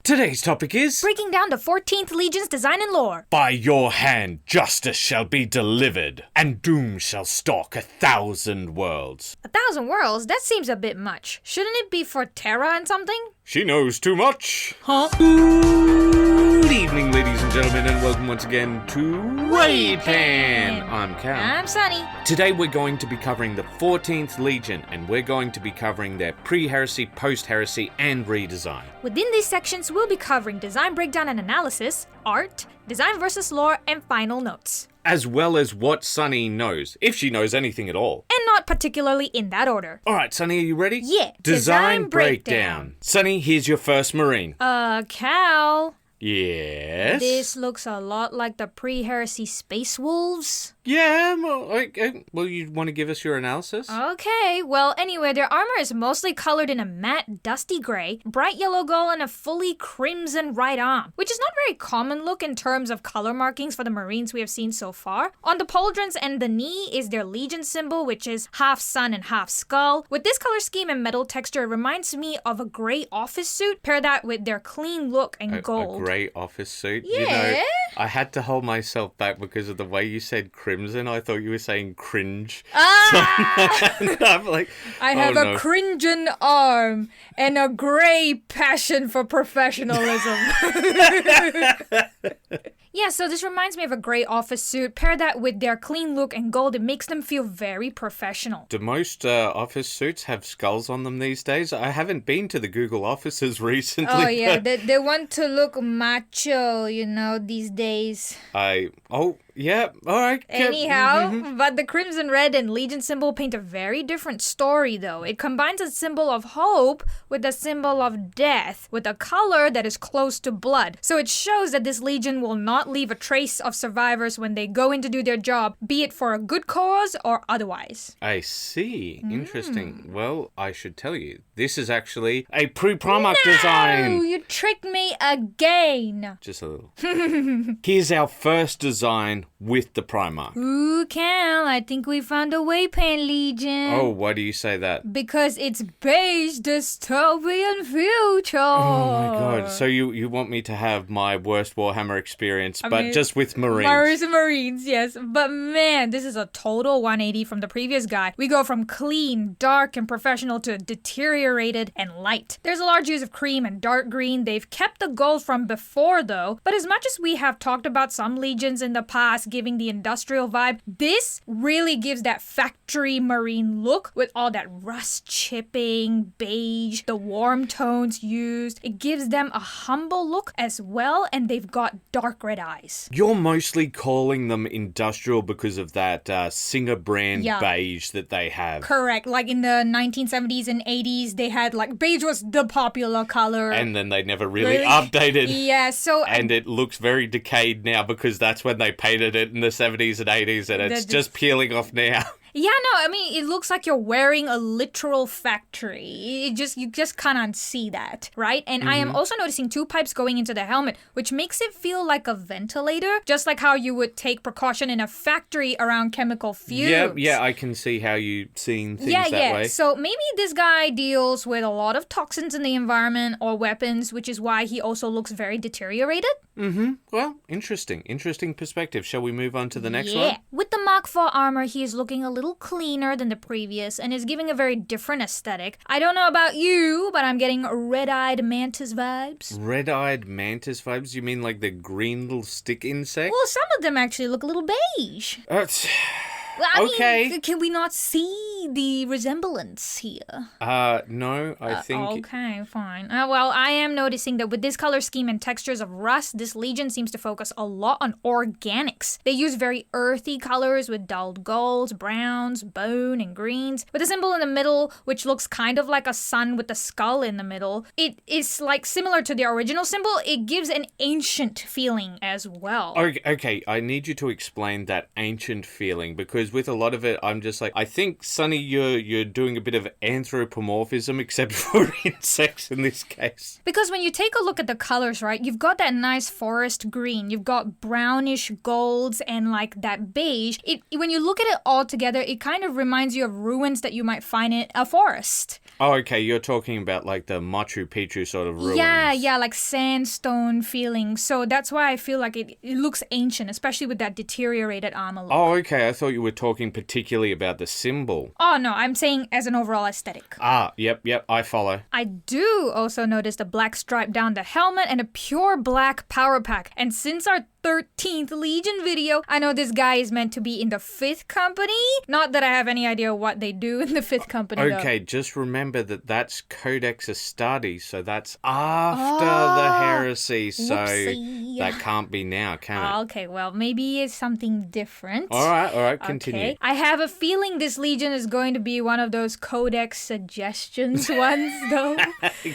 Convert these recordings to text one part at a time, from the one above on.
Today's topic is... breaking down the 14th Legion's design and lore. By your hand justice shall be delivered, and doom shall stalk 1,000 worlds. 1,000 worlds? That seems a bit much. Shouldn't it be for Terra and something? She knows too much. Huh? Good evening, ladies and gentlemen, and welcome once again to WAYPN. I'm Cal. I'm Sunny. Today we're going to be covering the 14th Legion, and we're going to be covering their pre-heresy, post-heresy, and redesign. Within these sections, we'll be covering design breakdown and analysis, art, design versus lore, and final notes. As well as what Sunny knows, if she knows anything at all. And not particularly in that order. Alright, Sunny, are you ready? Yeah. Design breakdown. Sunny, here's your first Marine. Cal. Yes? This looks a lot like the pre-heresy Space Wolves. Yeah, well, you want to give us your analysis? Okay, well, anyway, their armor is mostly colored in a matte, dusty gray, bright yellow gold, and a fully crimson right arm, which is not a very common look in terms of color markings for the Marines we have seen so far. On the pauldrons and the knee is their Legion symbol, which is half sun and half skull. With this color scheme and metal texture, it reminds me of a gray office suit. Pair that with their clean look and gold. A grey office suit? Yeah. You know, I had to hold myself back because of the way you said crimson. I thought you were saying cringe. I'm like, I have a cringing arm and a grey passion for professionalism. Yeah, so this reminds me of a grey office suit. Pair that with their clean look and gold, it makes them feel very professional. Do most office suits have skulls on them these days? I haven't been to the Google offices recently. Oh yeah, they want to look macho, these days. Yeah, alright. Anyhow, but the crimson red and Legion symbol paint a very different story though. It combines a symbol of hope with a symbol of death, with a color that is close to blood. So it shows that this Legion will not leave a trace of survivors when they go in to do their job, be it for a good cause or otherwise. I see. Interesting. Well, I should tell you, this is actually a pre-Primarch design. You tricked me again. Just a little. Here's our first design with the Primarch. Ooh, Cal, I think we found a WAYPN Legion. Oh, why do you say that? Because it's beige dystopian future. Oh my god. So you want me to have my worst Warhammer experience, just with Marines. Marines, yes. But man, this is a total 180 from the previous guy. We go from clean, dark, and professional to deteriorated and light. There's a large use of cream and dark green. They've kept the gold from before though. But as much as we have talked about some Legions in the past giving the industrial vibe, this really gives that factory Marine look with all that rust chipping, beige, the warm tones used. It gives them a humble look as well, and they've got dark red eyes. You're mostly calling them industrial because of that Singer brand beige that they have. Correct. Like in the 1970s and 80s, they had beige was the popular color. And then they never really updated. Yeah, so... And it looks very decayed now because that's when they painted it in the 70s and 80s, and it's just peeling off now. Yeah, no, it looks like you're wearing a literal factory. You just can't unsee that, right? And I am also noticing two pipes going into the helmet, which makes it feel like a ventilator, just like how you would take precaution in a factory around chemical fumes. Yeah, I can see how you're seeing things that way. So maybe this guy deals with a lot of toxins in the environment or weapons, which is why he also looks very deteriorated. Well, interesting perspective. Shall we move on to the next one? With the Mark IV armor, he is looking a little cleaner than the previous and is giving a very different aesthetic. I don't know about you, but I'm getting red-eyed mantis vibes. Red-eyed mantis vibes? You mean like the green little stick insect? Well, some of them actually look a little beige. Okay. Can we not see the resemblance here? No, I think... Okay, fine. Well, I am noticing that with this color scheme and textures of rust, this Legion seems to focus a lot on organics. They use very earthy colors with dulled golds, browns, bone, and greens. With a symbol in the middle, which looks kind of like a sun with a skull in the middle. It is similar to the original symbol. It gives an ancient feeling as well. Okay, I need you to explain that ancient feeling, because with a lot of it, I'm just like, I think, Sonny, you're doing a bit of anthropomorphism, except for insects in this case. Because when you take a look at the colors, right, you've got that nice forest green, you've got brownish golds and that beige. When you look at it all together, it kind of reminds you of ruins that you might find in a forest. Oh, okay. You're talking about like the Machu Picchu sort of ruins. Yeah, like sandstone feeling. So that's why I feel like it looks ancient, especially with that deteriorated armor look. Oh, okay. I thought you were talking particularly about the symbol. Oh, no, I'm saying as an overall aesthetic. Ah, yep, I follow. I do also notice the black stripe down the helmet and a pure black power pack. And since our 13th Legion video, I know this guy is meant to be in the 5th company. Not that I have any idea what they do in the 5th company, Okay, just remember that that's Codex Astartes, so that's after the heresy, so whoopsie. that can't be now, can it? Okay, well, maybe it's something different. All right, continue. Okay. I have a feeling this Legion is going to be one of those Codex suggestions ones, though.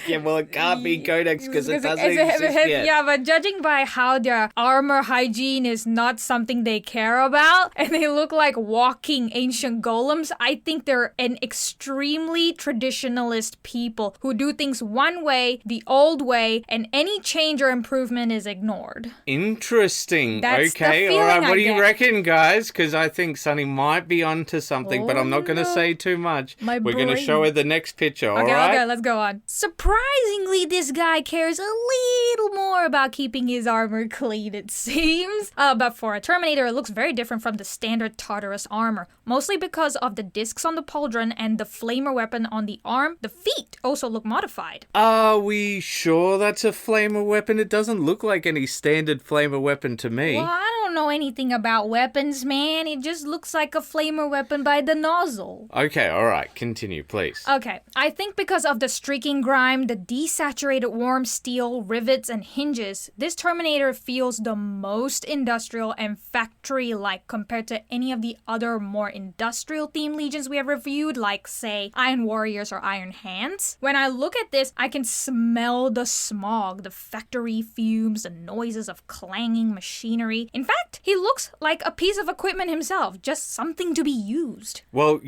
Yeah, well, it can't be Codex because it doesn't exist yet. Yeah, but judging by how their armor hygiene is not something they care about, and they look like walking ancient golems, I think they're an extremely traditionalist people who do things one way, the old way, and any change or improvement is ignored. Interesting. That's the okay, all feeling right. I What do you get. reckon, guys? Because I think Sunny might be onto something, but I'm not going to no. say too much. My We're going to brain. show her the next picture, all Okay, right? let's go on. Surprisingly, this guy cares a little more about keeping his armor clean, it seems. But for a Terminator, it looks very different from the standard Tartarus armor, mostly because of the discs on the pauldron and the flamer weapon on the arm. The feet also look modified. Are we sure that's a flamer weapon? It doesn't look like any standard flamer weapon to me. Well, I don't know anything about weapons, man. It just looks like a flamer weapon by the nozzle. Okay, all right. Continue, please. Okay, I think because of the streaking grime, the desaturated warm steel, rivets, and hinges, this Terminator feels the most industrial and factory-like compared to any of the other more industrial-themed Legions we have reviewed, like, say, Iron Warriors or Iron Hands. When I look at this, I can smell the smog, the factory fumes, the noises of clanging machinery. In fact, he looks like a piece of equipment himself, just something to be used. Well,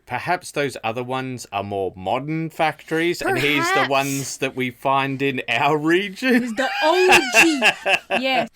perhaps those other ones are more modern factories, and he's the Perhaps. ones that we find in our region. He's the OG. Yes.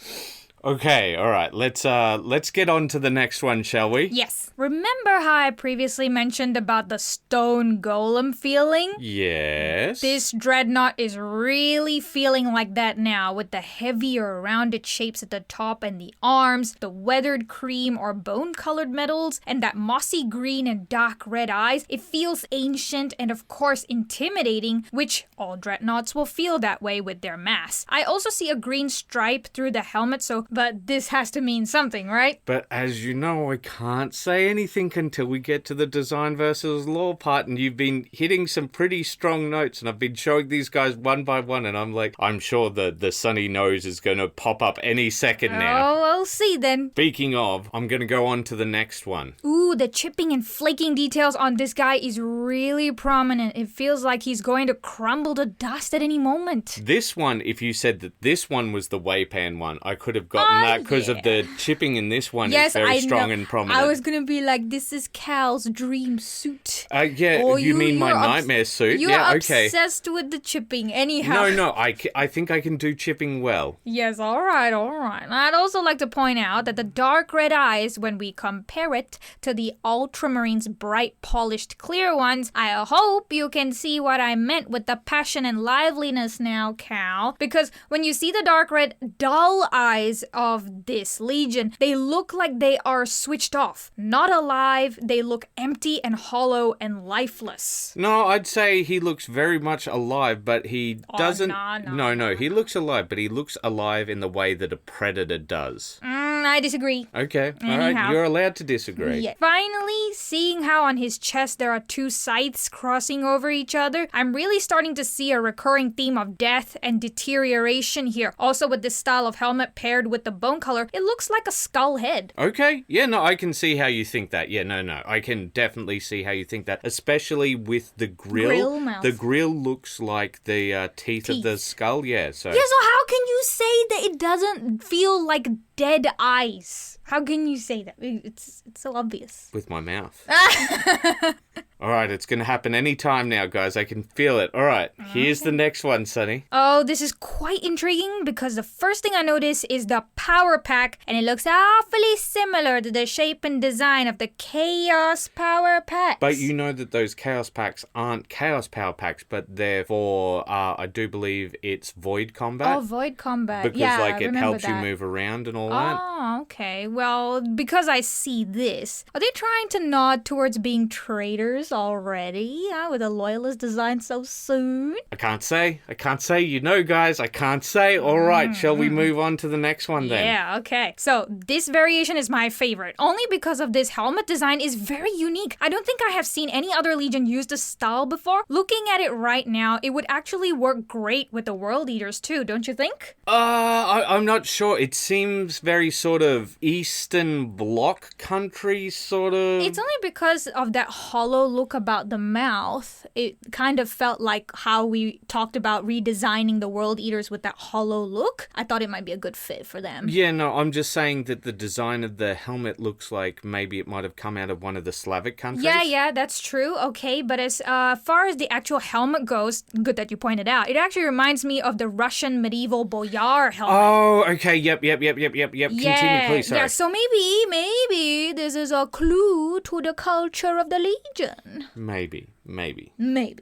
Okay, all right. Let's get on to the next one, shall we? Yes. Remember how I previously mentioned about the stone golem feeling? Yes. This dreadnought is really feeling like that now, with the heavier rounded shapes at the top and the arms, the weathered cream or bone-colored metals, and that mossy green and dark red eyes. It feels ancient and of course intimidating, which all dreadnoughts will feel that way with their mass. I also see a green stripe through the helmet, but this has to mean something, right? But as you know, I can't say anything until we get to the design versus lore part, and you've been hitting some pretty strong notes, and I've been showing these guys one by one, and I'm like, I'm sure the sunny nose is going to pop up any second now. Oh, we'll see then. Speaking of, I'm going to go on to the next one. Ooh, the chipping and flaking details on this guy is really prominent. It feels like he's going to crumble to dust at any moment. This one, if you said that this one was the WAYPN one, I could have gotten that because of the chipping in this one is very strong and prominent. I was gonna be like, this is Cal's dream suit. Yeah, Or you mean my nightmare suit? You're Yeah, okay. obsessed with the chipping anyhow. No, I think I can do chipping well. Yes, all right. I'd also like to point out that the dark red eyes, when we compare it to the Ultramarine's bright, polished, clear ones, I hope you can see what I meant with the passion and liveliness now, Cal. Because when you see the dark red, dull eyes of this Legion, they look like they are switched off. Not alive, they look empty and hollow and lifeless. No, I'd say he looks very much alive, but he doesn't... No, he looks alive, but he looks alive in the way that a predator does. I disagree. Okay, all Anyhow. right, you're allowed to disagree. Yeah. Finally, seeing how on his chest there are two scythes crossing over each other, I'm really starting to see a recurring theme of death and deterioration here. Also with this style of helmet paired with the bone color, it looks like a skull head. Okay, yeah, no, I can see how you think that. Yeah, no, I can definitely see how you think that, especially with the grill. Grill mouth. The grill looks like the teeth of the skull, yeah, so... Yeah, so how can you say that it doesn't feel like dead eyes? How can you say that? It's so obvious. With my mouth. All right, it's going to happen any time now, guys. I can feel it. All right, here's the next one, Sunny. Oh, this is quite intriguing because the first thing I notice is the power pack, and it looks awfully similar to the shape and design of the Chaos Power Packs. But you know that those Chaos Packs aren't Chaos Power Packs, but they're for, I do believe it's Void Combat. Oh, Void Combat. Because, it helps you move around and all that. Oh, okay. Well, because I see this, are they trying to nod towards being traitors already? With a loyalist design so soon? I can't say. You know, guys, I can't say. All right, shall we move on to the next one then? Yeah, okay. So this variation is my favorite, only because of this helmet design is very unique. I don't think I have seen any other Legion use this style before. Looking at it right now, it would actually work great with the World Eaters too, don't you think? I'm not sure. It seems very sort of Eastern Bloc country, sort of. It's only because of that hollow look about the mouth. It kind of felt like how we talked about redesigning the World Eaters with that hollow look. I thought it might be a good fit for them. Yeah, no, I'm just saying that the design of the helmet looks like maybe it might have come out of one of the Slavic countries. Yeah, that's true. Okay, but as far as the actual helmet goes, good that you pointed out, it actually reminds me of the Russian medieval boyar helmet. Oh, okay, yep. Continue, please, sorry. Yeah, so maybe this is a clue to the culture of the Legion. Maybe. Maybe.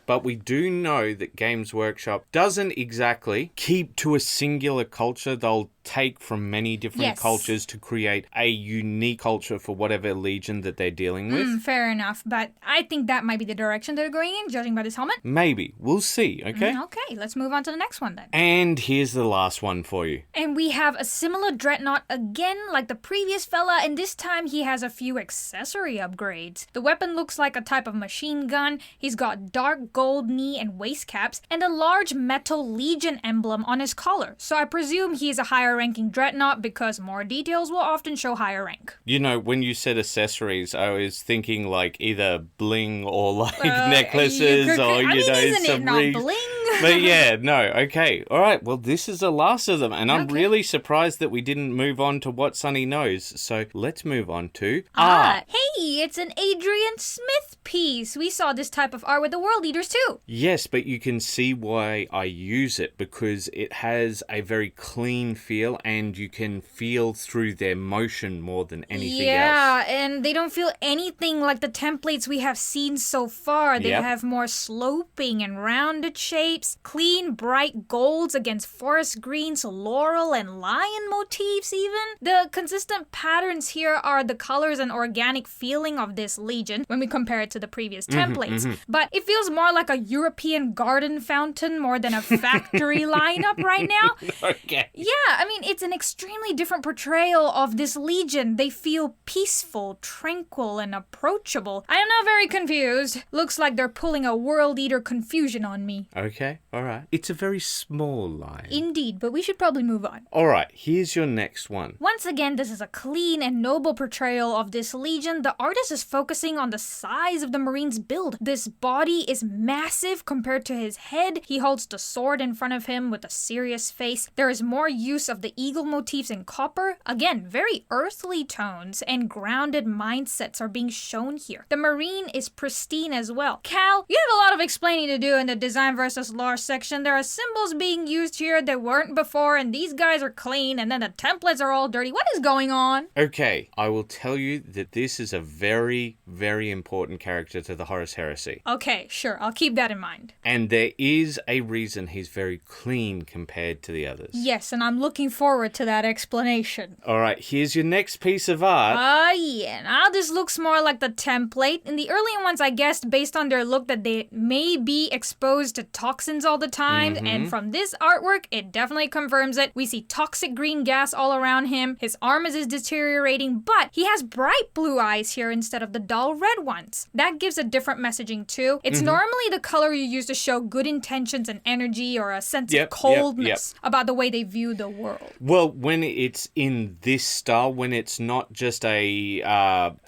But we do know that Games Workshop doesn't exactly keep to a singular culture. They'll take from many different cultures to create a unique culture for whatever Legion that they're dealing with. Fair enough, but I think that might be the direction they're going in, judging by this helmet. Maybe. We'll see, okay? Okay, let's move on to the next one then. And here's the last one for you. And we have a similar dreadnought again, like the previous fella, and this time he has a few accessory upgrades. The weapon looks like a type of machine gun. He's got dark gold knee and waist caps, and a large metal Legion emblem on his collar. So I presume he's a higher ranking dreadnought because more details will often show higher rank. You know, when you said accessories, I was thinking like either bling or like necklaces or, isn't some it not bling? But yeah, no, okay. All right, well, this is the last of them, and I'm really surprised that we didn't move on to what Sunny knows. So let's move on to art. Hey, it's an Adrian Smith piece. We saw this type of art with the World Eaters too. Yes, but you can see why I use it, because it has a very clean feel and you can feel through their motion more than anything else. Yeah, and they don't feel anything like the templates we have seen so far. They have more sloping and rounded shapes, clean, bright golds against forest greens, laurel and lion motifs even. The consistent patterns here are the colors and organic feeling of this Legion when we compare it to the previous templates. But it feels more like a European garden fountain more than a factory lineup right now. Okay. Yeah, I mean, it's an extremely different portrayal of this Legion. They feel peaceful, tranquil, and approachable. I am now very confused. Looks like they're pulling a World Eater confusion on me. Okay, all right. It's a very small line. Indeed, but we should probably move on. All right, here's your next one. Once again, this is a clean and noble portrayal of this Legion. The artist is focusing on the size of the Marine's build. This body is massive compared to his head. He holds the sword in front of him with a serious face. There is more use of the eagle motifs in copper. Again, very earthly tones and grounded mindsets are being shown here. The Marine is pristine as well. Cal, you have a lot of explaining to do in the design versus lore section. There are symbols being used here that weren't before, and these guys are clean, and then the templates are all dirty. What is going on? Okay, I will tell you that this is a very, very important character to the Horus Heresy. Okay, sure, I'll keep that in mind. And there is a reason he's very clean compared to the others. Yes, and I'm looking forward to that explanation. All right, here's your next piece of art. Yeah, now this looks more like the template. In the earlier ones, I guessed based on their look that they may be exposed to toxins all the time, and from this artwork, it definitely confirms it. We see toxic green gas all around him, his armor is deteriorating, but he has bright blue eyes here instead of the dull red ones. That gives a different messaging too. It's normally the color you use to show good intentions and energy or a sense of coldness about the way they view the world. Well, when it's in this style, when it's not just a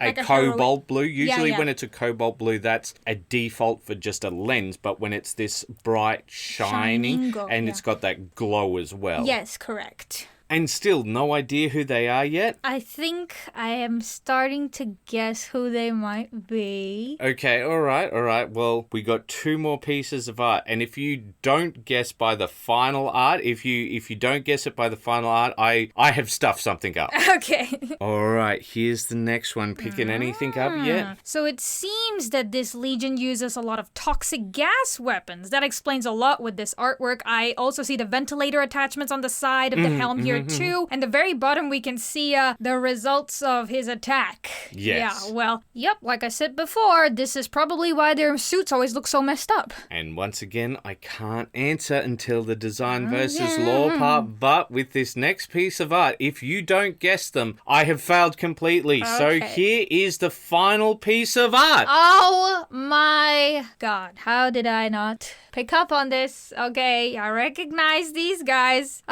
Like a cobalt blue, usually yeah. when it's a cobalt blue, that's a default for just a lens, but when it's this bright, shining, gold, and it's got that glow as well. Yes, correct. And still no idea who they are yet? I think I am starting to guess who they might be. Okay, all right. Well, we got 2 more pieces of art, and if you don't guess by the final art, if you don't guess it by the final art, I have stuffed something up. Okay. All right, here's the next one. Picking anything up yet? So it seems that this Legion uses a lot of toxic gas weapons. That explains a lot with this artwork. I also see the ventilator attachments on the side of the helm here too. And the very bottom we can see the results of his attack. Yes. Yeah, well, yep, like I said before, this is probably why their suits always look so messed up. And once again, I can't answer until the design versus lore part, but with this next piece of art, if you don't guess them, I have failed completely. Okay. So here is the final piece of art. Oh my god, how did I not pick up on this? Okay, I recognize these guys.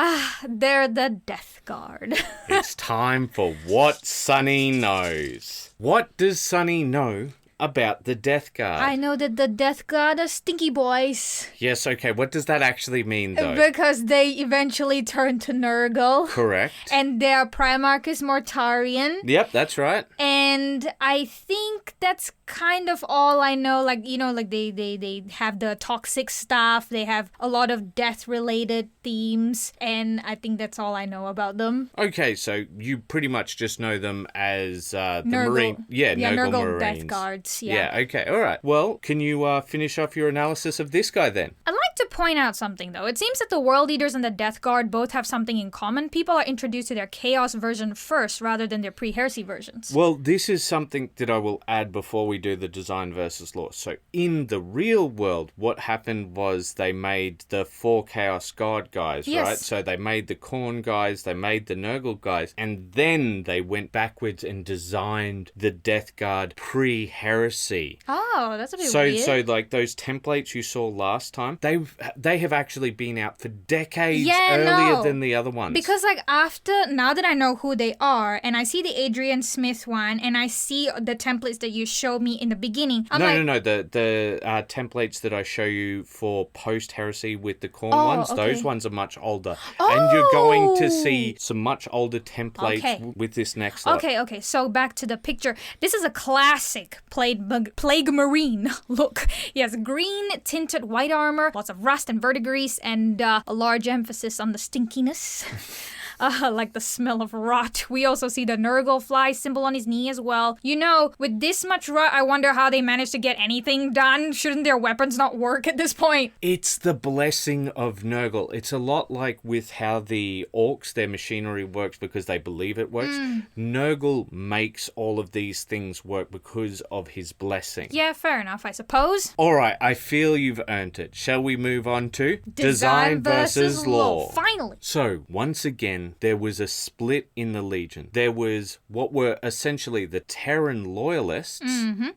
They're the Death Guard. It's time for What Sunny Knows. What does Sunny know about the Death Guard? I know that the Death Guard are stinky boys. Yes, okay. What does that actually mean, though? Because they eventually turn to Nurgle. Correct. And their Primarch is Mortarion. Yep, that's right. And I think that's kind of all I know. Like, you know, like they have the toxic stuff. They have a lot of death-related themes. And I think that's all I know about them. Okay, so you pretty much just know them as the Nurgle. Marine... Yeah, Nurgle Marines. Death Guards, yeah. Okay, all right. Well, can you finish off your analysis of this guy then? I'd like to point out something, though. It seems that the World Eaters and the Death Guard both have something in common. People are introduced to their Chaos version first, rather than their pre-Heresy versions. Well, this is something that I will add before we do the design versus lore. So, in the real world, what happened was they made the 4 Chaos Guard guys, Yes. right? So they made the Khorne guys, they made the Nurgle guys, and then they went backwards and designed the Death Guard pre-Heresy. Oh, that's a bit So weird. like those templates you saw last time, they have actually been out for decades Yeah, earlier no. than the other ones. Because, like, now that I know who they are, and I see the Adrian Smith one, and I see the templates that you showed me in the beginning, I'm No. The templates that I show you for post-Heresy with the Khorne ones, okay. those ones are much older. And you're going to Oh. see some much older templates Okay. with this next lot. Okay, so back to the picture. This is a classic Plague Marine look. He has green tinted white armor, lots of rust and verdigris, and a large emphasis on the stinkiness. Like the smell of rot. We also see the Nurgle fly symbol on his knee as well. You know, with this much rot, I wonder how they managed to get anything done. Shouldn't their weapons not work at this point? It's the blessing of Nurgle. It's a lot like with how the Orcs, their machinery works because they believe it works. Nurgle makes all of these things work because of his blessing. Yeah, fair enough, I suppose. All right, I feel you've earned it. Shall we move on to Design versus Lore? Finally. So, once again, there was a split in the Legion. There was what were essentially the Terran loyalists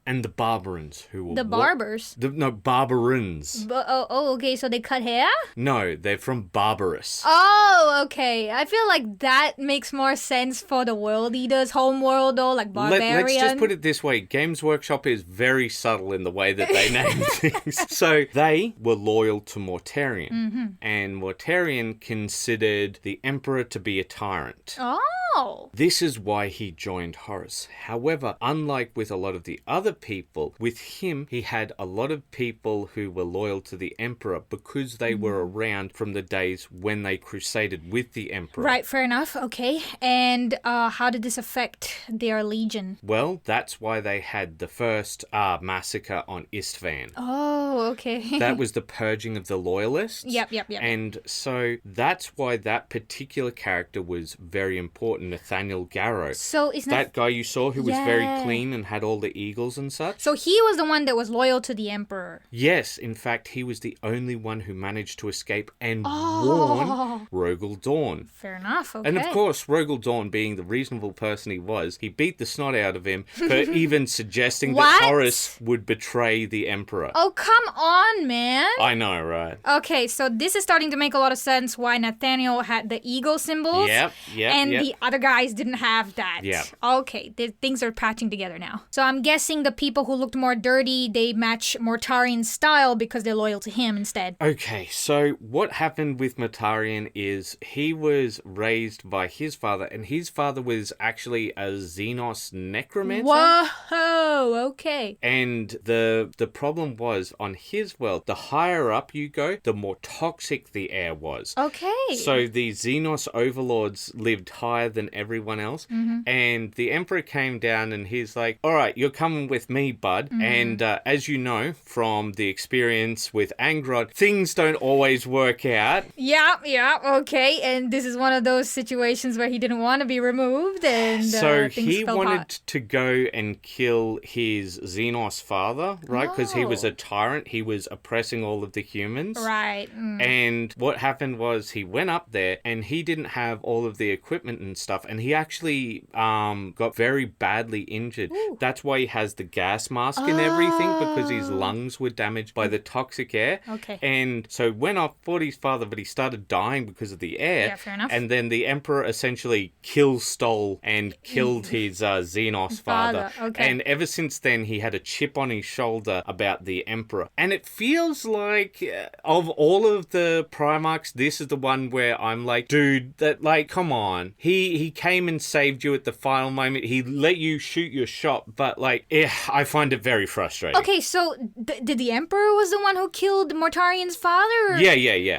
and the Barbarans, who were... The Barbers. Barbarans. Okay, so they cut hair? No, they're from Barbarous. Oh, okay. I feel like that makes more sense for the World Eaters' home world, though, like Barbarian. Let's just put it this way. Games Workshop is very subtle in the way that they name things. So they were loyal to Mortarion. And Mortarion considered the Emperor to be a tyrant. Oh. This is why he joined Horus. However, unlike with a lot of the other people, with him, he had a lot of people who were loyal to the Emperor because they were around from the days when they crusaded with the Emperor. Right, fair enough. Okay. And how did this affect their legion? Well, that's why they had the first massacre on Istvan. Oh, okay. That was the purging of the loyalists. Yep. And so that's why that particular character was very important, Nathaniel Garrow. So is that guy you saw who was very Yeah. clean and had all the eagles and such? So he was the one that was loyal to the Emperor. Yes, in fact, he was the only one who managed to escape and warn Rogel Dawn. Fair enough, okay. And of course, Rogel Dawn, being the reasonable person he was, he beat the snot out of him for even suggesting that What? Horus would betray the Emperor. Oh, come on, man. I know, right? Okay, so this is starting to make a lot of sense why Nathaniel had the eagle symbols. Yep. And the other other guys didn't have that. Yeah. Okay, things are patching together now. So I'm guessing the people who looked more dirty, they match Mortarian's style because they're loyal to him instead. Okay, so what happened with Mortarian is he was raised by his father, and his father was actually a Xenos necromancer. Whoa, okay. And the problem was, on his world, the higher up you go, the more toxic the air was. Okay. So the Xenos overlords lived higher than everyone else. And the Emperor came down and he's like, all right, you're coming with me, bud. And as you know from the experience with Angrod, things don't always work out. Yeah, okay. And this is one of those situations where he didn't want to be removed and so things he fell wanted apart. to go and kill his Xenos father, right? Because he was a tyrant. He was oppressing all of the humans. Right. And what happened was he went up there and he didn't have all of the equipment and stuff. And he actually got very badly injured. Ooh. That's why he has the gas mask and everything, because his lungs were damaged by the toxic air. Okay. And so went off, fought his father, but he started dying because of the air. Yeah, fair enough. And then the Emperor essentially stole and killed his Xenos father. Okay. And ever since then, he had a chip on his shoulder about the Emperor. And it feels like, of all of the Primarchs, this is the one where I'm like, dude, that, like, come on. He came and saved you at the final moment. He let you shoot your shot, but, like, I find it very frustrating. Okay, so did the Emperor was the one who killed Mortarian's father? Or? Yeah.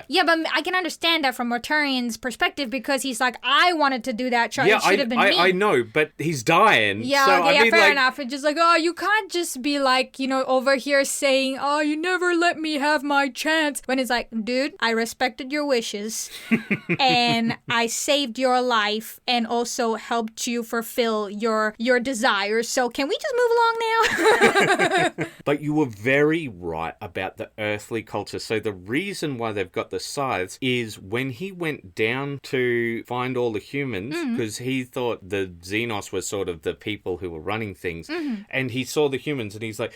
Yeah, but I can understand that from Mortarian's perspective because he's like, I wanted to do that. It should have been me. I know, but he's dying. Yeah, so, okay, I mean, fair like, enough. It's just like, oh, you can't just be like, over here saying, oh, you never let me have my chance. When it's like, dude, I respected your wishes and I saved your life and also helped you fulfill your desires. So can we just move along now? But you were very right about the earthly culture. So the reason why they've got the scythes is when he went down to find all the humans, because he thought the Xenos were sort of the people who were running things, and he saw the humans and he's like,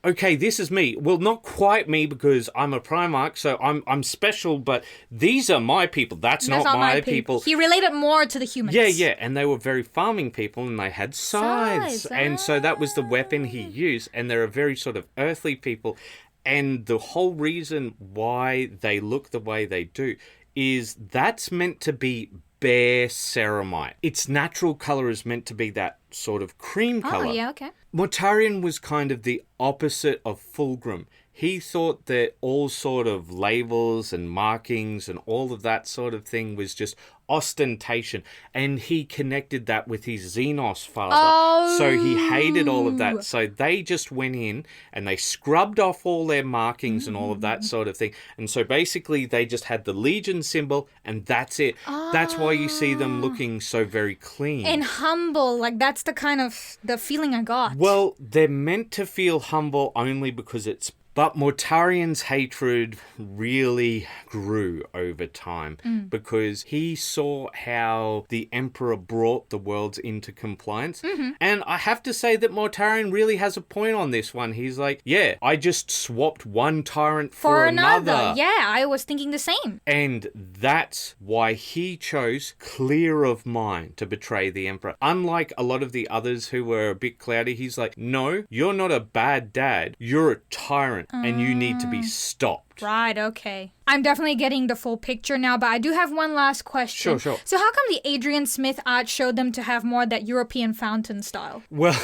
okay, this is me. Well, not quite me because I'm a Primarch, so I'm special, but these are my people. That's not my people. He related more to the humans. Yeah, and they were very farming people and they had scythes. And so that was the weapon he used, and they're a very sort of earthly people. And the whole reason why they look the way they do is that's meant to be bare ceramite. Its natural colour is meant to be that sort of cream colour. Oh, yeah, okay. Mortarian was kind of the opposite of Fulgrim. He thought that all sort of labels and markings and all of that sort of thing was just ostentation, and he connected that with his Xenos father. Oh. So he hated all of that. So they just went in and they scrubbed off all their markings and all of that sort of thing. And so basically they just had the Legion symbol and that's it. That's why you see them looking so very clean. And humble, like that's the kind of the feeling I got. Well, they're meant to feel humble only because it's... But Mortarian's hatred really grew over time because he saw how the Emperor brought the worlds into compliance. And I have to say that Mortarian really has a point on this one. He's like, yeah, I just swapped one tyrant for another. Yeah, I was thinking the same. And that's why he chose clear of mind to betray the Emperor. Unlike a lot of the others who were a bit cloudy, he's like, no, you're not a bad dad. You're a tyrant. And you need to be stopped. Right, okay. I'm definitely getting the full picture now, but I do have one last question. Sure. So how come the Adrian Smith art showed them to have more that European fountain style? Well,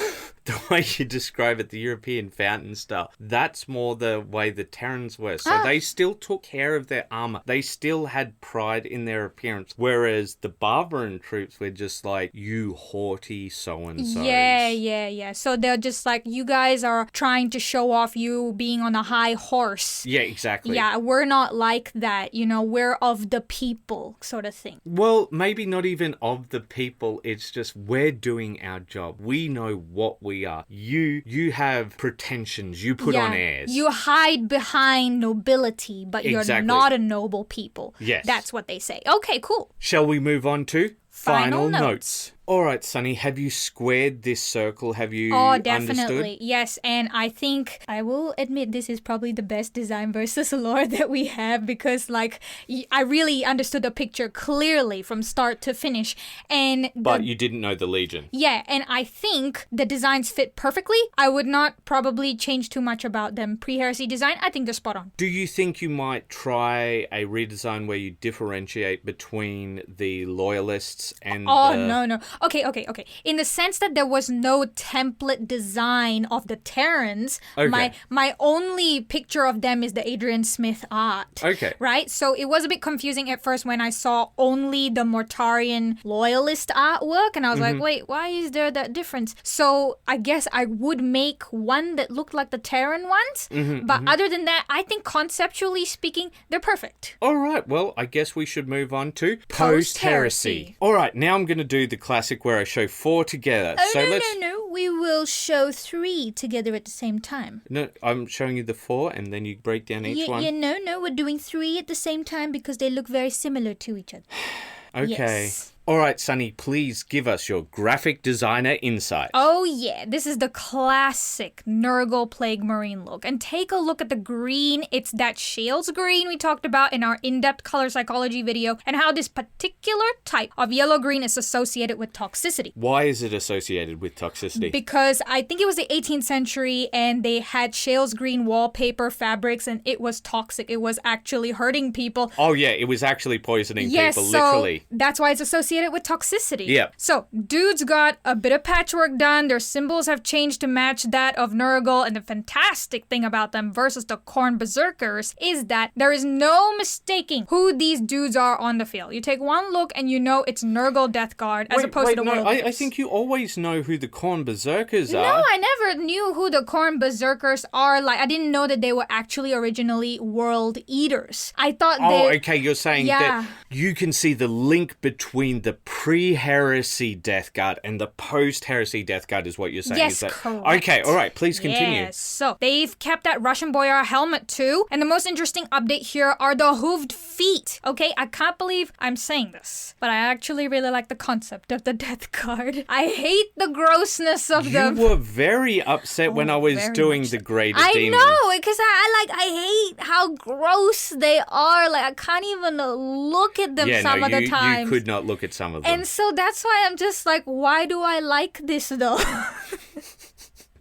the way you describe it, the European fountain style, that's more the way the Terrans were. So they still took care of their armor. They still had pride in their appearance. Whereas the Barbarian troops were just like, you haughty so-and-sos. Yeah. So they're just like, you guys are trying to show off you being on a high horse. Yeah, exactly. Yeah, we're not like that, we're of the people sort of thing. Well, maybe not even of the people. It's just we're doing our job. We know what we are. You have pretensions. You put on airs. You hide behind nobility, but you're not a noble people. Yes. That's what they say. Okay, cool. Shall we move on to Final notes. All right, Sunny, have you squared this circle? Have you Oh, definitely. understood? Yes, and I think I will admit this is probably the best design versus lore that we have because like I really understood the picture clearly from start to finish. But you didn't know the Legion. Yeah, and I think the designs fit perfectly. I would not probably change too much about them. Pre-Heresy design, I think they're spot on. Do you think you might try a redesign where you differentiate between the loyalists and No. Okay. In the sense that there was no template design of the Terrans, my only picture of them is the Adrian Smith art. Okay. Right? So it was a bit confusing at first when I saw only the Mortarian loyalist artwork, and I was like, wait, why is there that difference? So I guess I would make one that looked like the Terran ones, but other than that, I think conceptually speaking, they're perfect. All right, well, I guess we should move on to Post-Heresy. All right, now I'm going to do the classic where I show 4 together. No. We will show 3 together at the same time. No, I'm showing you the 4 and then you break down each one. No, we're doing 3 at the same time because they look very similar to each other. Okay. Yes. All right, Sunny, please give us your graphic designer insight. Oh yeah, this is the classic Nurgle Plague Marine look. And take a look at the green. It's that Shales green we talked about in our in-depth color psychology video and how this particular type of yellow-green is associated with toxicity. Why is it associated with toxicity? Because I think it was the 18th century and they had Shales green wallpaper fabrics and it was toxic. It was actually hurting people. Oh yeah, it was actually poisoning people, literally. So that's why it's associated with toxicity. Yeah. So dudes got a bit of patchwork done. Their symbols have changed to match that of Nurgle. And the fantastic thing about them versus the Khorne Berserkers is that there is no mistaking who these dudes are on the field. You take one look and you know it's Nurgle Death Guard as opposed to the World I think you always know who the Khorne Berserkers are. No, I never knew who the Khorne Berserkers are. Like, I didn't know that they were actually originally World Eaters. I thought okay, you're saying that you can see the link between the pre-heresy Death Guard and the post-heresy Death Guard is what you're saying. Yes, is that... correct. Okay, all right, please continue. Yes, so they've kept that Russian Boyar helmet too. And the most interesting update here are the hooved feet. Okay, I can't believe I'm saying this, but I actually really like the concept of the Death Guard. I hate the grossness of them. You were very upset when I was doing the graded demon. I know, because I hate how gross they are. Like, I can't even look at them some of the time. You could not look at some of them. And so that's why I'm just like, why do I like this though?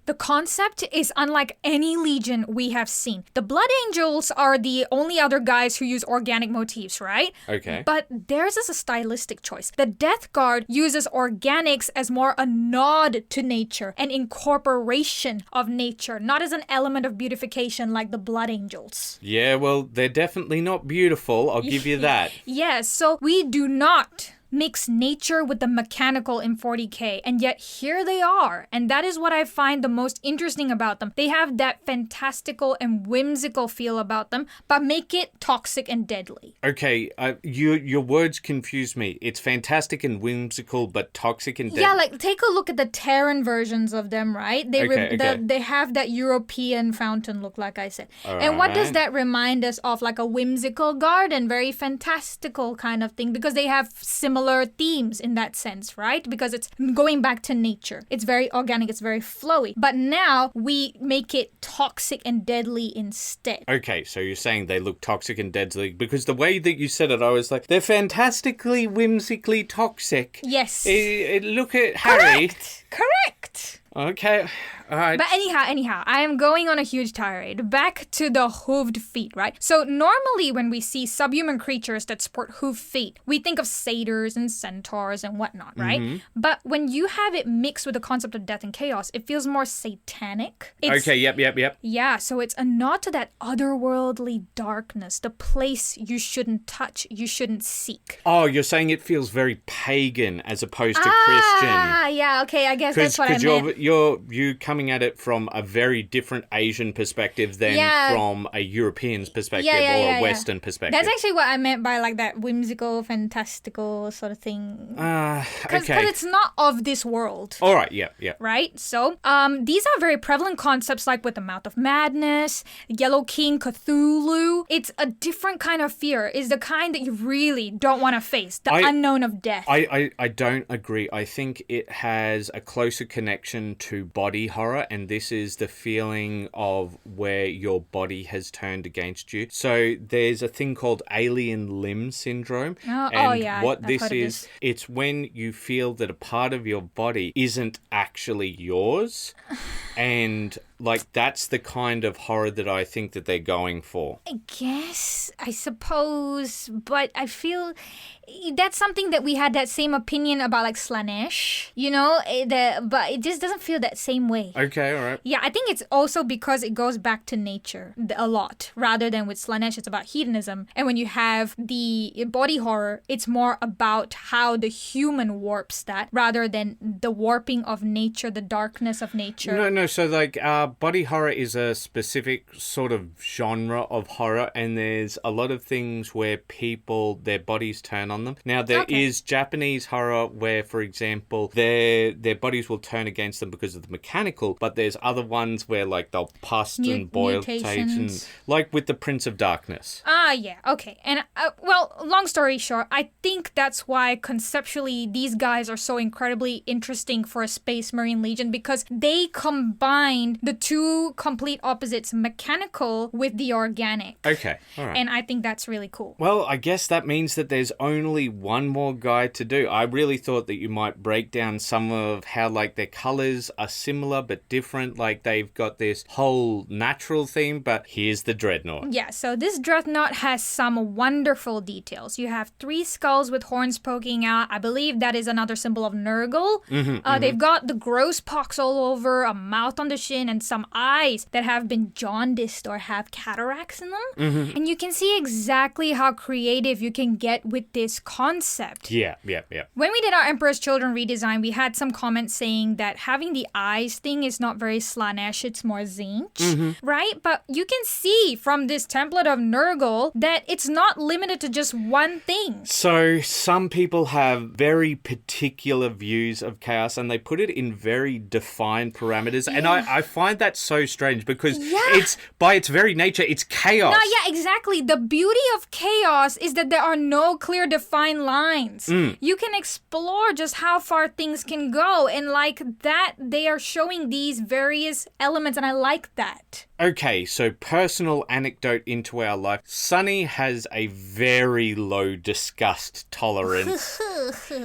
The concept is unlike any Legion we have seen. The Blood Angels are the only other guys who use organic motifs, right? Okay. But theirs is a stylistic choice. The Death Guard uses organics as more a nod to nature, an incorporation of nature, not as an element of beautification like the Blood Angels. Yeah, well, they're definitely not beautiful, I'll give you that. Yes, so we do not mix nature with the mechanical in 40k, and yet here they are, and that is what I find the most interesting about them. They have that fantastical and whimsical feel about them, but make it toxic and deadly. Okay, your words confuse me. It's fantastic and whimsical, but toxic and deadly. Yeah, like take a look at the Terran versions of them, right? They have that European fountain look, like I said. And what does that remind us of? Like a whimsical garden, very fantastical kind of thing, because they have similar themes in that sense, right? Because it's going back to nature. It's very organic, it's very flowy. But now we make it toxic and deadly instead. Okay, so you're saying they look toxic and deadly because the way that you said it, I was like, they're fantastically, whimsically toxic. Yes. Look at Harry. Correct. Okay, all right. But anyhow, I am going on a huge tirade. Back to the hooved feet, right? So normally when we see subhuman creatures that sport hooved feet, we think of satyrs and centaurs and whatnot, right? Mm-hmm. But when you have it mixed with the concept of death and chaos, it feels more satanic. Okay, yep. Yeah, so it's a nod to that otherworldly darkness, the place you shouldn't touch, you shouldn't seek. Oh, you're saying it feels very pagan as opposed to Christian. Ah, yeah, okay, I guess that's what I meant. You coming coming at it from a very different Asian perspective than from a European's perspective or a Western perspective. That's actually what I meant by like that whimsical, fantastical sort of thing. Because it's not of this world. All right, yeah. Right? So, these are very prevalent concepts like with the Mouth of Madness, Yellow King, Cthulhu. It's a different kind of fear. It's the kind that you really don't want to face. The unknown of death. I don't agree. I think it has a closer connection to body horror, and this is the feeling of where your body has turned against you. So there's a thing called alien limb syndrome. What this is, it's when you feel that a part of your body isn't actually yours. And like that's the kind of horror that I think that they're going for. I suppose, but I feel that's something that we had that same opinion about like Slanesh, but it just doesn't feel that same way. Okay, all right. Yeah, I think it's also because it goes back to nature a lot, rather than with Slanesh, it's about hedonism. And when you have the body horror, it's more about how the human warps that, rather than the warping of nature, the darkness of nature. No, so like body horror is a specific sort of genre of horror, and there's a lot of things where people, their bodies turn on them. Now, there is Japanese horror where, for example, their bodies will turn against them because of the mechanical, but there's other ones where like they'll pus and boil and like with the Prince of Darkness. Yeah, okay. And long story short, I think that's why conceptually these guys are so incredibly interesting for a Space Marine Legion, because they combined the two complete opposites, mechanical with the organic. Okay, all right. And I think that's really cool. Well, I guess that means that there's only one more guy to do. I really thought that you might break down some of how like their colors are similar but different. Like they've got this whole natural theme, but here's the Dreadnought. Yeah, so this Dreadnought has some wonderful details. You have 3 skulls with horns poking out. I believe that is another symbol of Nurgle. They've got the gross pox all over, a mouth on the shin, and some eyes that have been jaundiced or have cataracts in them. And you can see exactly how creative you can get with this concept. Yeah. When we did our Emperor's Children redesign, we had some comments saying that having the eyes thing is not very Slanesh, it's more Tzeentch, right? But you can see from this template of Nurgle that it's not limited to just one thing. So some people have very particular views of chaos and they put it in very defined parameters. And I find that so strange because it's, by its very nature, it's chaos. No, yeah, exactly. The beauty of chaos is that there are no clear defined lines. You can explore just how far things can go. And like that, they are showing these various elements. And I like that. Okay, so personal anecdote into our life. Sunny has a very low disgust tolerance.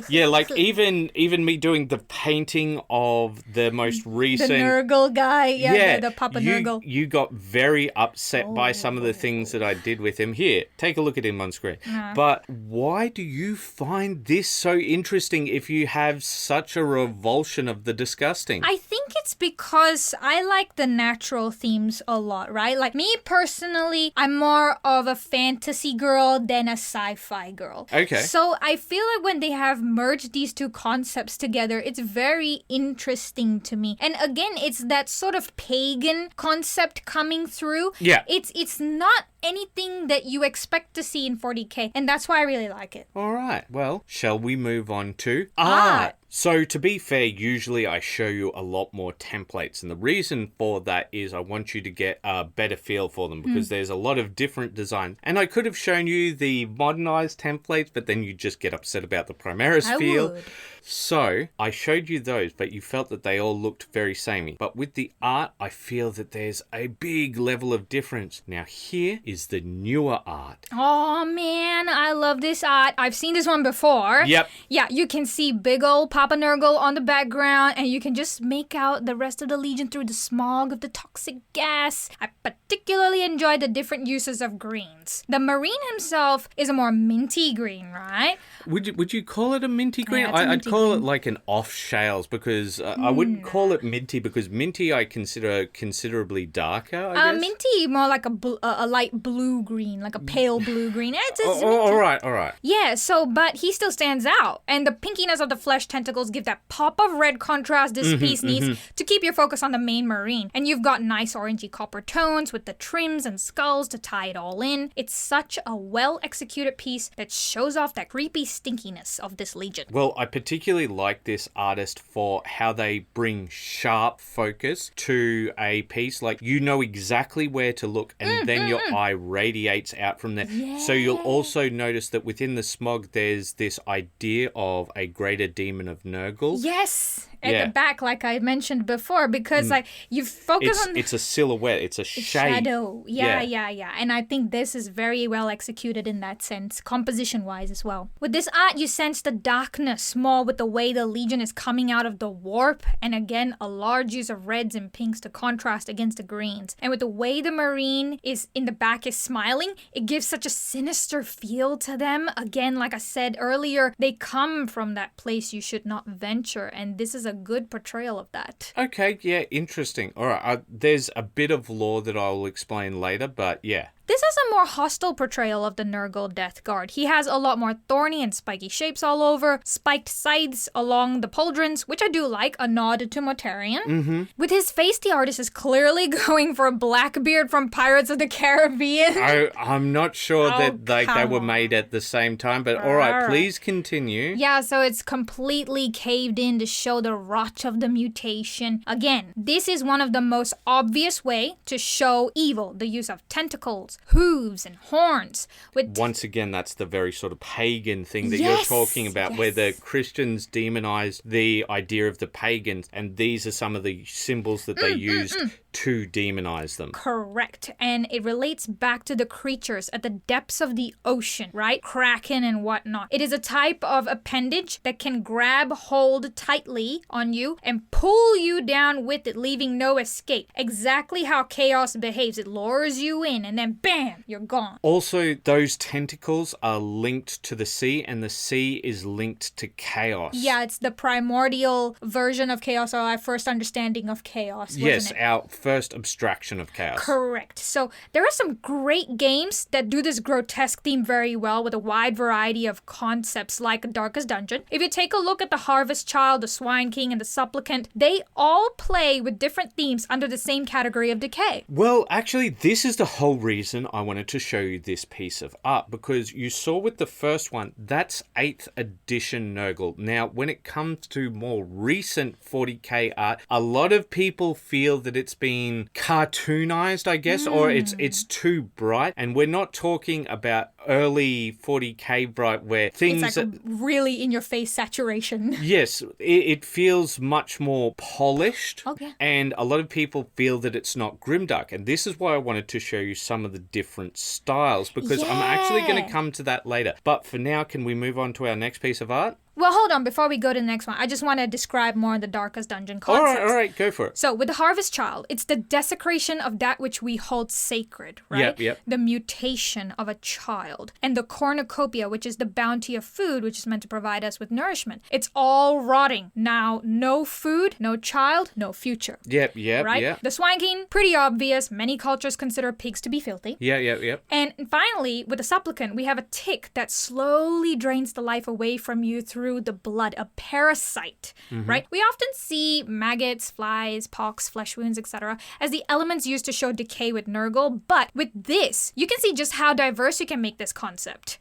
Yeah, like even me doing the painting of the most recent... The Nurgle guy, the Papa Nurgle. You got very upset by some of the things that I did with him. Here, take a look at him on screen. But why do you find this so interesting if you have such a revulsion of the disgusting? I think it's because I like the natural themes a lot, right? Like me personally, I'm more of a fantasy girl than a sci-fi girl. Okay. So I feel like when they have merged these two concepts together, it's very interesting to me. And again, it's that sort of pagan concept coming through. Yeah. It's not anything that you expect to see in 40K, and that's why I really like it. All right. Well, shall we move on to art? So to be fair, usually I show you a lot more templates, and the reason for that is I want you to get a better feel for them because there's a lot of different designs. And I could have shown you the modernized templates, but then you just get upset about the Primaris feel. Would. So I showed you those, but you felt that they all looked very samey. But with the art, I feel that there's a big level of difference. Now here is the newer art. Oh man, I love this art. I've seen this one before. Yep. Yeah, you can see big old Papa Nurgle on the background, and you can just make out the rest of the Legion through the smog of the toxic gas. I particularly enjoy the different uses of greens. The Marine himself is a more minty green, right? Would you call it a minty green? Yeah, I'd call it like an off shales because I wouldn't call it minty because minty I consider considerably darker. I guess. Minty more like a light blue-green, like a pale blue-green. All right. Yeah, but he still stands out. And the pinkiness of the flesh tentacles give that pop of red contrast this piece needs to keep your focus on the main marine. And you've got nice orangey copper tones with the trims and skulls to tie it all in. It's such a well-executed piece that shows off that creepy stinkiness of this legion. Well, I particularly like this artist for how they bring sharp focus to a piece. Like, you know exactly where to look, and then your eye radiates out from there. Yeah. So you'll also notice that within the smog, there's this idea of a greater demon of Nurgle. Yes, at the back, like I mentioned before, because like you focus on... It's a silhouette, it's a shadow. Yeah. And I think this is very well executed in that sense, composition-wise as well. With this art, you sense the darkness more with the way the Legion is coming out of the warp, and again, a large use of reds and pinks to contrast against the greens. And with the way the Marine is in the back is smiling, it gives such a sinister feel to them. Again, like I said earlier, they come from that place you should not venture, and this is a good portrayal of that. Okay, yeah, interesting. All right, there's a bit of lore that I'll explain later, but yeah. This is a more hostile portrayal of the Nurgle Death Guard. He has a lot more thorny and spiky shapes all over, spiked scythes along the pauldrons, which I do like, a nod to Mortarion. With his face, the artist is clearly going for Blackbeard from Pirates of the Caribbean. I'm not sure that they were made at the same time, but all right, please continue. Yeah, so it's completely caved in to show the rot of the mutation. Again, this is one of the most obvious way to show evil, the use of tentacles, hooves and horns. Once again, that's the very sort of pagan thing that you're talking about, where the Christians demonized the idea of the pagans, and these are some of the symbols that they used to demonize them. Correct. And it relates back to the creatures at the depths of the ocean, right? Kraken and whatnot. It is a type of appendage that can grab hold tightly on you and pull you down with it, leaving no escape. Exactly how chaos behaves. It lures you in and then bam, you're gone. Also, those tentacles are linked to the sea, and the sea is linked to chaos. Yeah, it's the primordial version of chaos, or our first understanding of chaos, yes, wasn't it? Our first abstraction of chaos. Correct. So there are some great games that do this grotesque theme very well with a wide variety of concepts like Darkest Dungeon. If you take a look at the Harvest Child, the Swine King, and the Supplicant, they all play with different themes under the same category of decay. Well, actually, this is the whole reason I wanted to show you this piece of art, because you saw with the first one, that's 8th edition Nurgle. Now, when it comes to more recent 40k art, a lot of people feel that it's been cartoonized, I guess, or it's too bright. And we're not talking about early 40k bright where things... It's like really in-your-face saturation. Yes, it feels much more polished. Okay. And a lot of people feel that it's not grimdark. And this is why I wanted to show you some of the different styles, because I'm actually going to come to that later. But for now, can we move on to our next piece of art? Well, hold on. Before we go to the next one, I just want to describe more of the Darkest Dungeon concepts. All right, go for it. So, with the Harvest Child, it's the desecration of that which we hold sacred, right? Yep. The mutation of a child. And the cornucopia, which is the bounty of food, which is meant to provide us with nourishment. It's all rotting. Now, no food, no child, no future. Yep. Right? The Swine King, pretty obvious. Many cultures consider pigs to be filthy. Yep. And finally, with the Supplicant, we have a tick that slowly drains the life away from you through the blood, a parasite, right? We often see maggots, flies, pox, flesh wounds, etc. as the elements used to show decay with Nurgle, but with this, you can see just how diverse you can make this concept.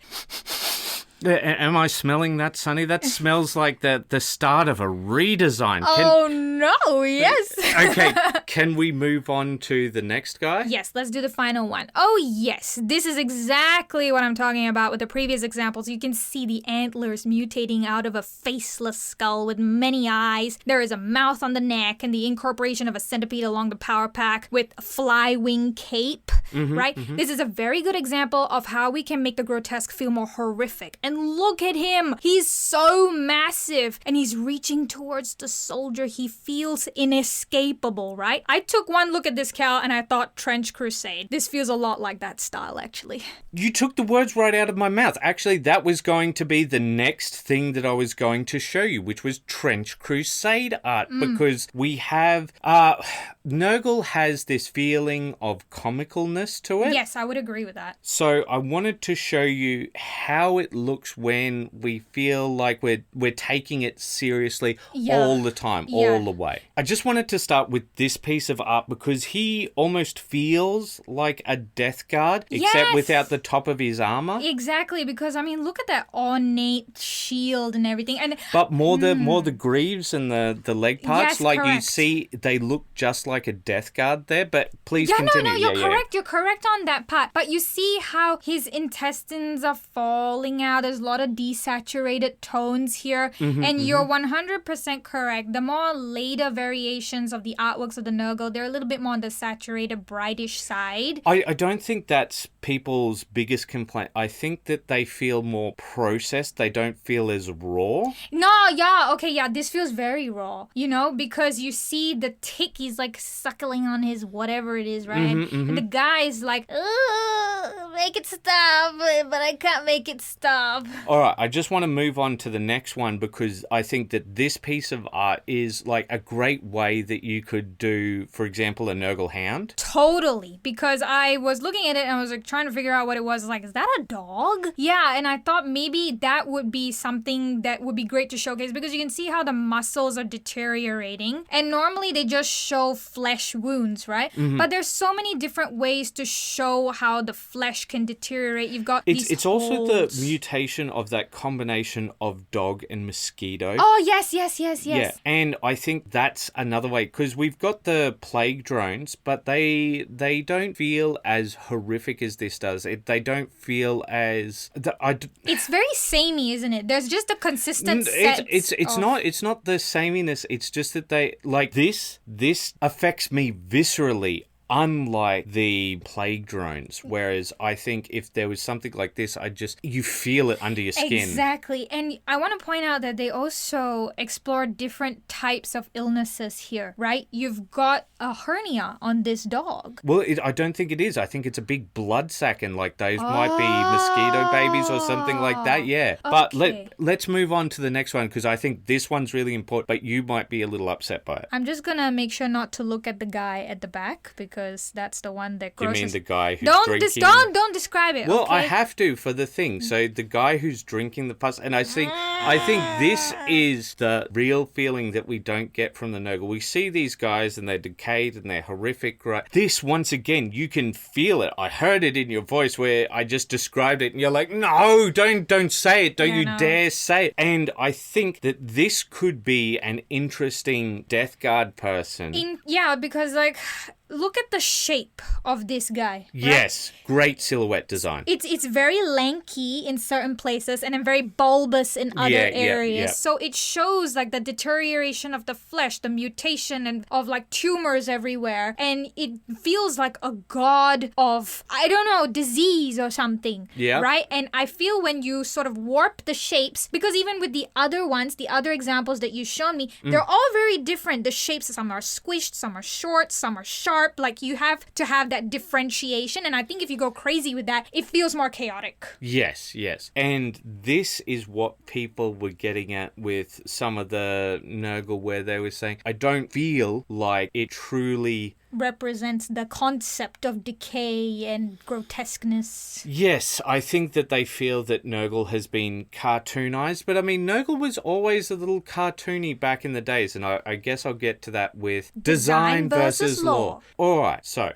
Am I smelling that, Sunny? That smells like the start of a redesign. No, yes. Okay, can we move on to the next guy? Yes, let's do the final one. Oh, yes. This is exactly what I'm talking about with the previous examples. You can see the antlers mutating out of a faceless skull with many eyes. There is a mouth on the neck and the incorporation of a centipede along the power pack with a fly wing cape, right? This is a very good example of how we can make the grotesque feel more horrific and and look at him. He's so massive and he's reaching towards the soldier he feels inescapable, right? I took one look at this cowl and I thought Trench Crusade. This feels a lot like that style, actually. You took the words right out of my mouth. Actually, that was going to be the next thing that I was going to show you, which was Trench Crusade art, because we have... Nurgle has this feeling of comicalness to it. Yes, I would agree with that. So I wanted to show you how it looks when we feel like we're taking it seriously all the time, all the way. I just wanted to start with this piece of art because he almost feels like a Death Guard, except without the top of his armor. Exactly, because I mean, look at that ornate shield and everything, but more the greaves and the leg parts, yes, correct. You see, they look just like a Death Guard there. But please continue. No, you're correct. You're correct on that part. But you see how his intestines are falling out. There's a lot of desaturated tones here, and you're 100% correct. The more later variations of the artworks of the Nurgle, they're a little bit more on the saturated, brightish side. I don't think that's people's biggest complaint. I think that they feel more processed. They don't feel as raw. This feels very raw, because you see the tick, he's like suckling on his whatever it is, right? And the guy is like, make it stop, but I can't make it stop. All right, I just want to move on to the next one because I think that this piece of art is like a great way that you could do, for example, a Nurgle Hound. Totally, because I was looking at it and I was like trying to figure out what it was. Like, is that a dog? Yeah, and I thought maybe that would be something that would be great to showcase because you can see how the muscles are deteriorating. And normally they just show flesh wounds, right? But there's so many different ways to show how the flesh can deteriorate. You've got it's also the mutation of that combination of dog and mosquito. Oh, yes. Yeah, and I think that's another way because we've got the plague drones, but they don't feel as horrific as this does. They don't feel as... It's very samey, isn't it? There's just a consistent set. It's not the sameness. It's just that they like this affects me viscerally. Unlike the plague drones, whereas I think if there was something like this, you feel it under your skin. Exactly. And I want to point out that they also explore different types of illnesses here, right? You've got a hernia on this dog. Well, I don't think it is. I think it's a big blood sac and like those might be mosquito babies or something like that. Yeah. Okay. But let's move on to the next one because I think this one's really important, but you might be a little upset by it. I'm just going to make sure not to look at the guy at the back because that's the one that grosses... You mean the guy who's drinking... Don't describe it, Well, okay? I have to for the thing. So the guy who's drinking the pus... And I think this is the real feeling that we don't get from the Nurgle. We see these guys and they're decayed and they're horrific, right? This, once again, you can feel it. I heard it in your voice where I just described it and you're like, no, don't say it. Don't dare say it. And I think that this could be an interesting Death Guard person. Because like... Look at the shape of this guy. Right? Yes, great silhouette design. It's very lanky in certain places and then very bulbous in other areas. Yeah. So it shows like the deterioration of the flesh, the mutation and of like tumors everywhere. And it feels like a god of, I don't know, disease or something. Yeah. Right? And I feel when you sort of warp the shapes, because even with the other ones, the other examples that you've shown me, they're all very different. The shapes, some are squished, some are short, some are sharp. Like you have to have that differentiation, and I think if you go crazy with that, it feels more chaotic. Yes. And this is what people were getting at with some of the Nurgle, where they were saying, I don't feel like it truly represents the concept of decay and grotesqueness. Yes, I think that they feel that Nurgle has been cartoonized, but I mean, Nurgle was always a little cartoony back in the days, and I guess I'll get to that with design versus law. Alright, so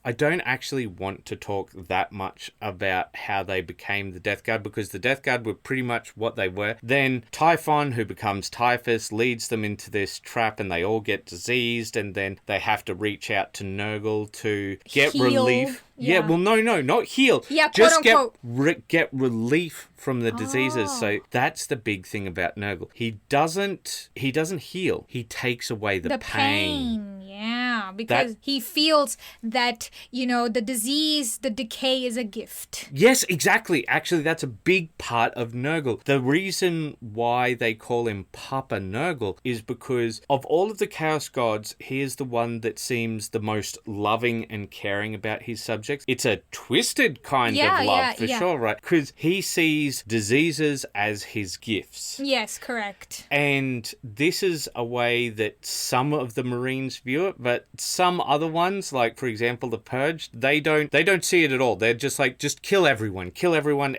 I don't actually want to talk that much about how they became the Death Guard, because the Death Guard were pretty much what they were. Then Typhon, who becomes Typhus, leads them into this trap, and they all get diseased, and then they have to reach out to Nurgle to get relief. Yeah, well, no, not heal. Yeah, just quote unquote. Get relief from the diseases. So that's the big thing about Nurgle. He doesn't heal. He takes away the pain. Yeah. Yeah, because he feels that, the disease, the decay is a gift. Yes, exactly. Actually, that's a big part of Nurgle. The reason why they call him Papa Nurgle is because of all of the Chaos Gods, he is the one that seems the most loving and caring about his subjects. It's a twisted kind of love, for sure, right? Because he sees diseases as his gifts. Yes, correct. And this is a way that some of the Marines view it, but some other ones, like for example the Purged, they don't see it at all. They're just like, just kill everyone,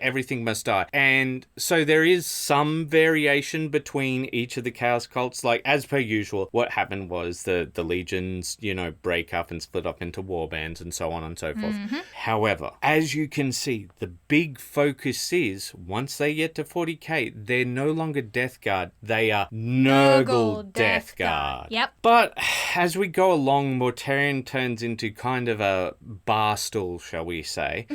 everything must die. And so there is some variation between each of the Chaos cults. Like, as per usual, what happened was the legions, break up and split up into warbands and so on and so forth. However, as you can see, the big focus is, once they get to 40k, they're no longer Death Guard, they are Nurgle Death Guard. Yep. But as we go along, Mortarion turns into kind of a bar stool, shall we say,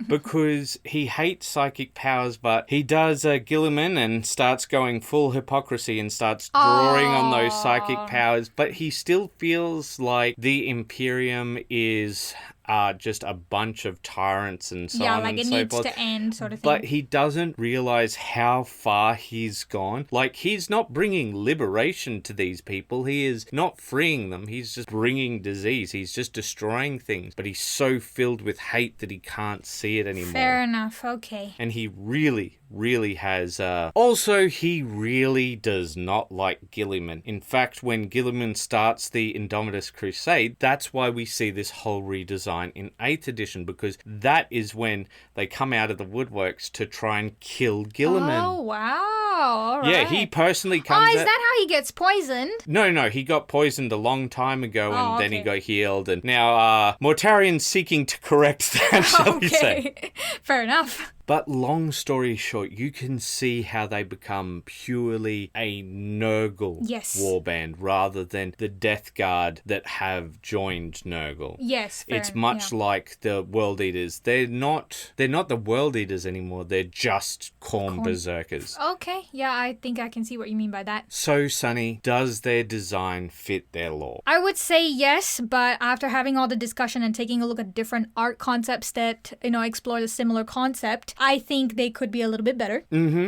because he hates psychic powers, but he does Gilliman and starts going full hypocrisy and starts drawing on those psychic powers, but he still feels like the Imperium is just a bunch of tyrants and so on and so forth. Yeah, like it needs to end, sort of thing. But he doesn't realize how far he's gone. Like, he's not bringing liberation to these people. He is not freeing them. He's just bringing disease. He's just destroying things. But he's so filled with hate that he can't see it anymore. Fair enough. Okay. And he really has... Also, he really does not like Gilliman. In fact, when Gilliman starts the Indomitus Crusade, that's why we see this whole redesign in 8th edition, because that is when they come out of the woodworks to try and kill Gilliman. Oh, wow. All right. Yeah, he personally comes is that how he gets poisoned? No, he got poisoned a long time ago, and then he got healed, and now Mortarion's seeking to correct that, shall we say. Fair enough. But long story short, you can see how they become purely a Nurgle warband rather than the Death Guard that have joined Nurgle. Yes, it's much like the World Eaters. They're not the World Eaters anymore. They're just Khorne Berserkers. Okay, yeah, I think I can see what you mean by that. So, Sunny, does their design fit their lore? I would say yes, but after having all the discussion and taking a look at different art concepts that, explore the similar concept, I think they could be a little bit better.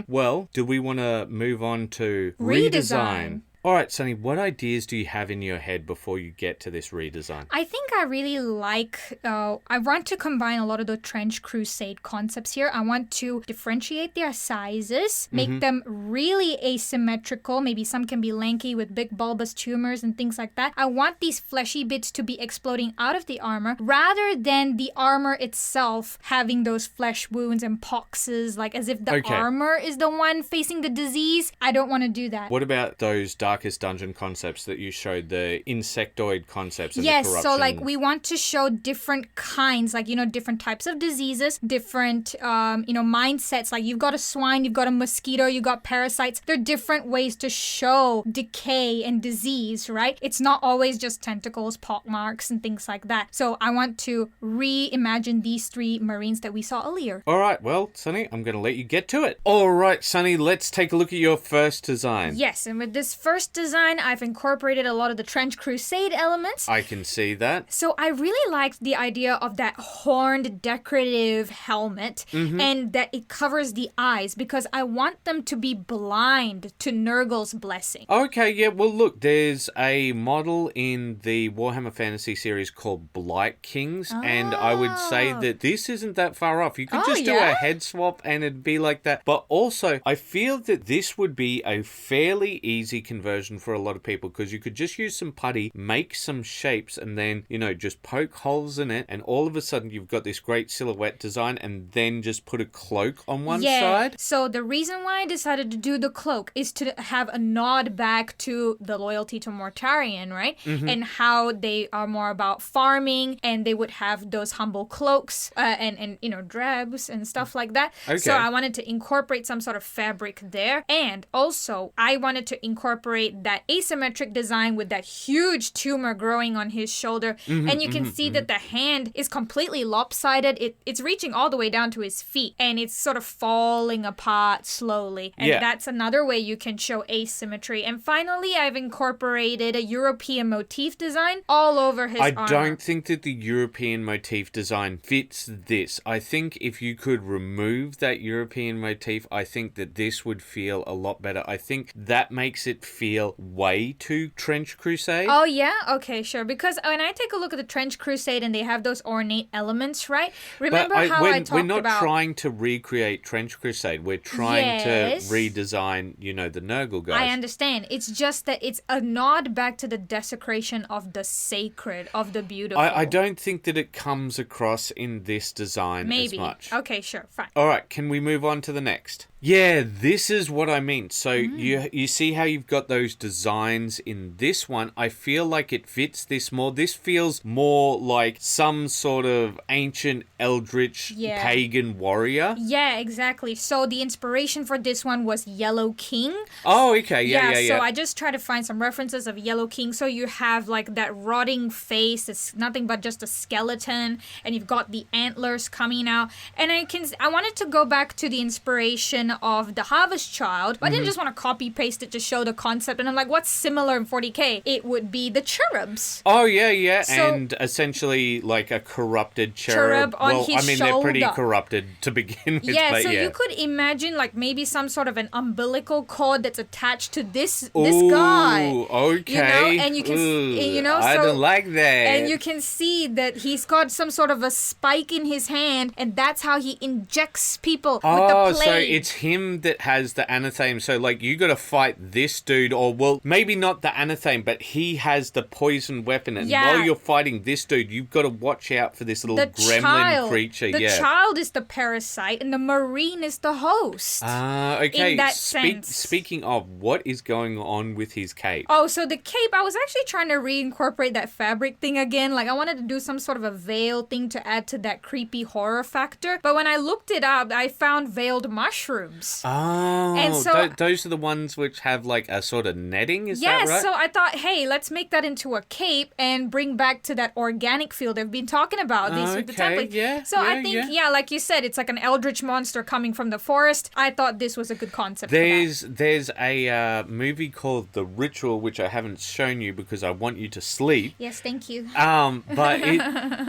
Well, do we want to move on to redesign? All right, Sunny, what ideas do you have in your head before you get to this redesign? I think I really like, I want to combine a lot of the Trench Crusade concepts here. I want to differentiate their sizes, make them really asymmetrical. Maybe some can be lanky with big bulbous tumors and things like that. I want these fleshy bits to be exploding out of the armor rather than the armor itself having those flesh wounds and poxes, like as if the armor is the one facing the disease. I don't want to do that. What about those Darkest Dungeon concepts that you showed, the insectoid concepts and the corruption? Yes, so like we want to show different kinds, like, different types of diseases, different, mindsets. Like you've got a swine, you've got a mosquito, you've got parasites. There are different ways to show decay and disease, right? It's not always just tentacles, pockmarks, and things like that. So I want to reimagine these 3 Marines that we saw earlier. All right, well, Sunny, I'm going to let you get to it. All right, Sunny, let's take a look at your first design. Yes, and with this first design, I've incorporated a lot of the Trench Crusade elements. I can see that. So I really liked the idea of that horned decorative helmet and that it covers the eyes because I want them to be blind to Nurgle's blessing. Okay, yeah, well, look, there's a model in the Warhammer Fantasy series called Blight Kings, and I would say that this isn't that far off. You could just do a head swap and it'd be like that. But also, I feel that this would be a fairly easy conversion for a lot of people because you could just use some putty, make some shapes, and then, just poke holes in it, and all of a sudden you've got this great silhouette design, and then just put a cloak on one side. So the reason why I decided to do the cloak is to have a nod back to the loyalty to Mortarion, right? And how they are more about farming, and they would have those humble cloaks and drabs and stuff like that. Okay. So I wanted to incorporate some sort of fabric there, and also I wanted to incorporate incorporate that asymmetric design with that huge tumor growing on his shoulder. And you can see that the hand is completely lopsided. It's reaching all the way down to his feet, and it's sort of falling apart slowly. And that's another way you can show asymmetry. And finally, I've incorporated a European motif design all over his armor. I don't think that the European motif design fits this. I think if you could remove that European motif, I think that this would feel a lot better. I think that makes it feel way too Trench Crusade. Oh, yeah? Okay, sure. Because when I take a look at the Trench Crusade and they have those ornate elements, right? Remember how I talked about... We're not trying to recreate Trench Crusade. We're trying to redesign, the Nurgle guys. I understand. It's just that it's a nod back to the desecration of the sacred, of the beautiful. I don't think that it comes across in this design as much. Okay, sure. Fine. All right, can we move on to the next? Yeah, this is what I mean. So you see how you've got those designs in this one. I feel like it fits this more. This feels more like some sort of ancient eldritch pagan warrior. Yeah, exactly. So the inspiration for this one was Yellow King. Oh, okay. Yeah. So I just try to find some references of Yellow King. So you have like that rotting face. It's nothing but just a skeleton. And you've got the antlers coming out. And I wanted to go back to the inspiration of the Harvest Child, but I didn't just want to copy paste it to show the concept. And I'm like, what's similar in 40k? It would be the cherubs. Oh yeah, so, and essentially like a corrupted cherub on his shoulder. They're pretty corrupted to begin with. Yeah, so you could imagine like maybe some sort of an umbilical cord that's attached to this guy. Okay. And you can, I don't like that. And you can see that he's got some sort of a spike in his hand, and that's how he injects people with the plague. So it's him that has the anatheme. So, like, you got to fight this dude, or, well, maybe not the anatheme, but he has the poison weapon. And while you're fighting this dude, you've got to watch out for this little gremlin creature. The child is the parasite, and the marine is the host. Okay. In that sense. Speaking of, what is going on with his cape? Oh, so the cape, I was actually trying to reincorporate that fabric thing again. Like, I wanted to do some sort of a veil thing to add to that creepy horror factor. But when I looked it up, I found veiled mushrooms. Oh, and so those are the ones which have like a sort of netting, is that right? Yes, so I thought, hey, let's make that into a cape and bring back to that organic feel they've been talking about. With the template. I think, like you said, it's like an eldritch monster coming from the forest. I thought this was a good concept There's a movie called The Ritual, which I haven't shown you because I want you to sleep. Yes, thank you. But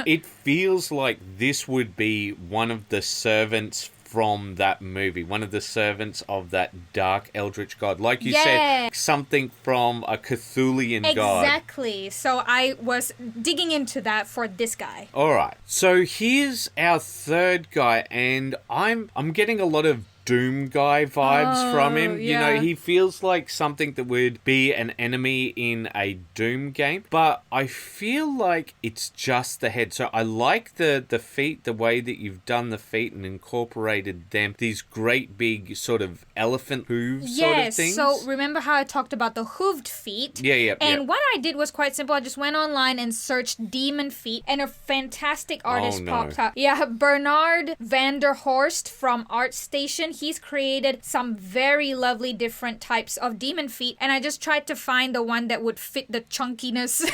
it feels like this would be one of the servants from that movie, one of the servants of that dark eldritch god. Like you said, something from a Cthulian god. Exactly. So I was digging into that for this guy. All right. So here's our third guy, and I'm getting a lot of Doom guy vibes from him. Yeah. He feels like something that would be an enemy in a Doom game, but I feel like it's just the head. So I like the feet, the way that you've done the feet and incorporated them, these great big sort of elephant hooves sort of things. So remember how I talked about the hooved feet? And what I did was quite simple. I just went online and searched demon feet, and a fantastic artist popped up. Yeah, Bernard van der Horst from ArtStation. He's created some very lovely different types of demon feet, and I just tried to find the one that would fit the chunkiness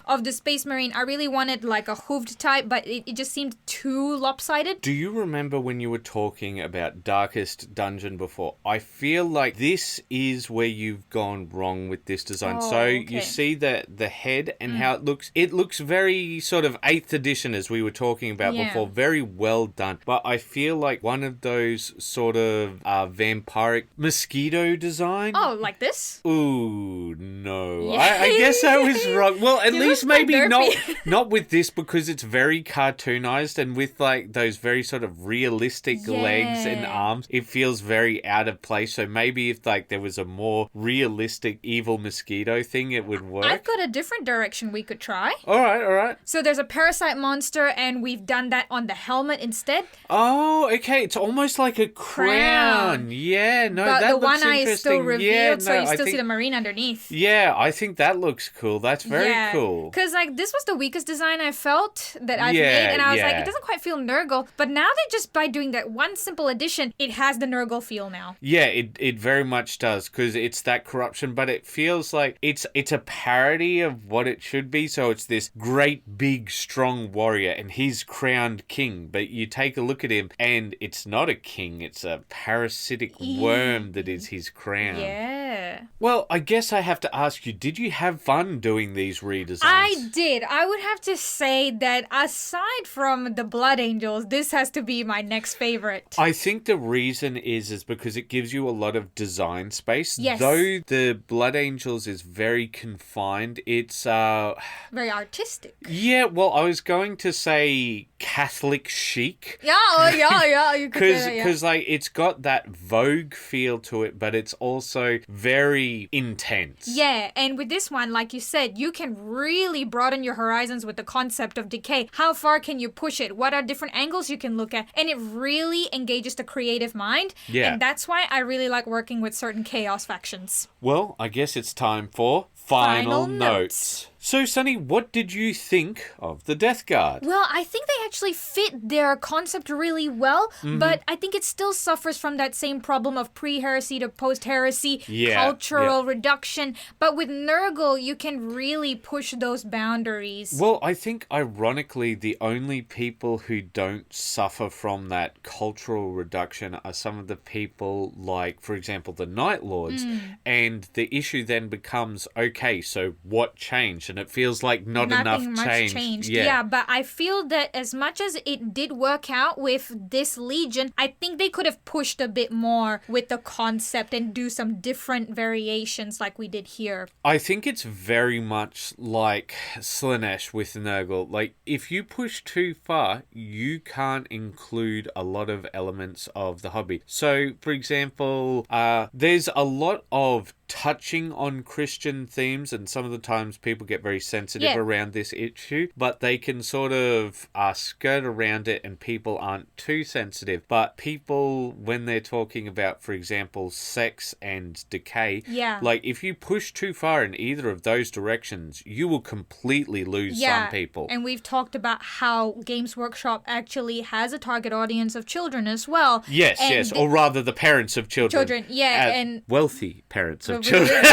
of the Space Marine. I really wanted like a hooved type, but it just seemed too lopsided. Do you remember when you were talking about Darkest Dungeon before? I feel like this is where you've gone wrong with this design. You see the head and how it looks. It looks very sort of 8th edition, as we were talking about before. Very well done. But I feel like one of those sort of vampiric mosquito design. Oh, like this? Ooh, no. I guess I was wrong. Well, at least maybe not with this, because it's very cartoonized, and with like those very sort of realistic legs and arms, it feels very out of place. So maybe if like there was a more realistic evil mosquito thing, it would work. I've got a different direction we could try. All right. So there's a parasite monster, and we've done that on the helmet instead. Oh, okay. It's almost like a crown. Yeah, no, but that the looks one eye is still interesting. revealed, so you I still see think- the marine underneath. Yeah, I think that looks cool. That's very cool. Because like this was the weakest design I felt that I've Yeah, made, and I was like, yeah. it doesn't quite feel Nurgle. But now that just by doing that one simple addition, it has the Nurgle feel now. Yeah, it very much does, because it's that corruption, but it feels like it's a parody of what it should be. So it's this great, big, strong warrior, and he's crowned king. But you take a look at him, and it's not a king. It's a parasitic worm that is his crown. Yeah. Well, I guess I have to ask you, did you have fun doing these redesigns? I did. I would have to say that aside from the Blood Angels, this has to be my next favorite. I think the reason is because it gives you a lot of design space. Yes. Though the Blood Angels is very confined, it's Very artistic. yeah, well, I was going to say Catholic chic. Yeah, you could say that, yeah. Because like it's got that Vogue feel to it, but it's also very intense. Yeah, and with this one, like you said, you can really broaden your horizons with the concept of decay. How far can you push it? What are different angles you can look at? And it really engages the creative mind. Yeah. And that's why I really like working with certain chaos factions. Well, I guess it's time for Final Final Notes. So, Sunny, what did you think of the Death Guard? Well, I think they actually fit their concept really well, but I think it still suffers from that same problem of pre-heresy to post-heresy, cultural reduction. But with Nurgle, you can really push those boundaries. Well, I think, ironically, the only people who don't suffer from that cultural reduction are some of the people like, for example, the Night Lords. And the issue then becomes, okay, so what changed? And it feels like Nothing enough much changed. Yeah, but I feel that as much as it did work out with this Legion, I think they could have pushed a bit more with the concept and do some different variations like we did here. I think it's very much like Slaanesh with Nurgle. Like, if you push too far, you can't include a lot of elements of the hobby. So, for example, there's a lot of touching on Christian themes, and some of the times people get very sensitive around this issue, but they can sort of skirt around it and people aren't too sensitive. But people, when they're talking about, for example, sex and decay, like if you push too far in either of those directions, you will completely lose some people. And we've talked about how Games Workshop actually has a target audience of children as well. Yes, or rather the parents of children. And wealthy parents of children.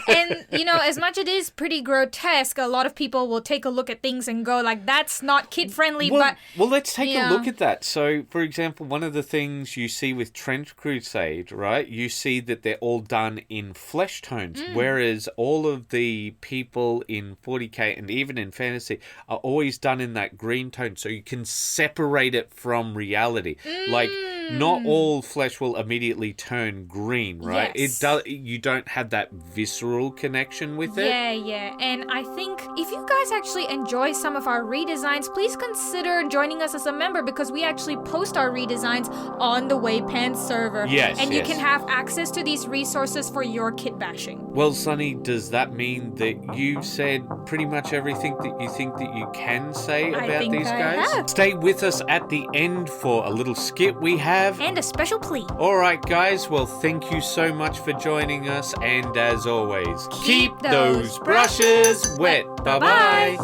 And, you know, as much it is pretty grotesque, a lot of people will take a look at things and go like, that's not kid-friendly, Well, but... let's take a look at that. So, for example, one of the things you see with Trench Crusade, right, you see that they're all done in flesh tones, whereas all of the people in 40k and even in fantasy are always done in that green tone, so you can separate it from reality. Like, not all flesh will immediately turn green, right? Yes. It does. You don't have that visceral connection with it. Yeah. And I think if you guys actually enjoy some of our redesigns, please consider joining us as a member, because we actually post our redesigns on the WAYPN server. And you can have access to these resources for your kit bashing. Well, Sunny, does that mean that you've said pretty much everything that you think that you can say about these guys? Have. Stay with us at the end for a little skit we have. And a special plea. All right, guys. Well, thank you so much for joining us. And as always, keep those brushes wet. Bye-bye.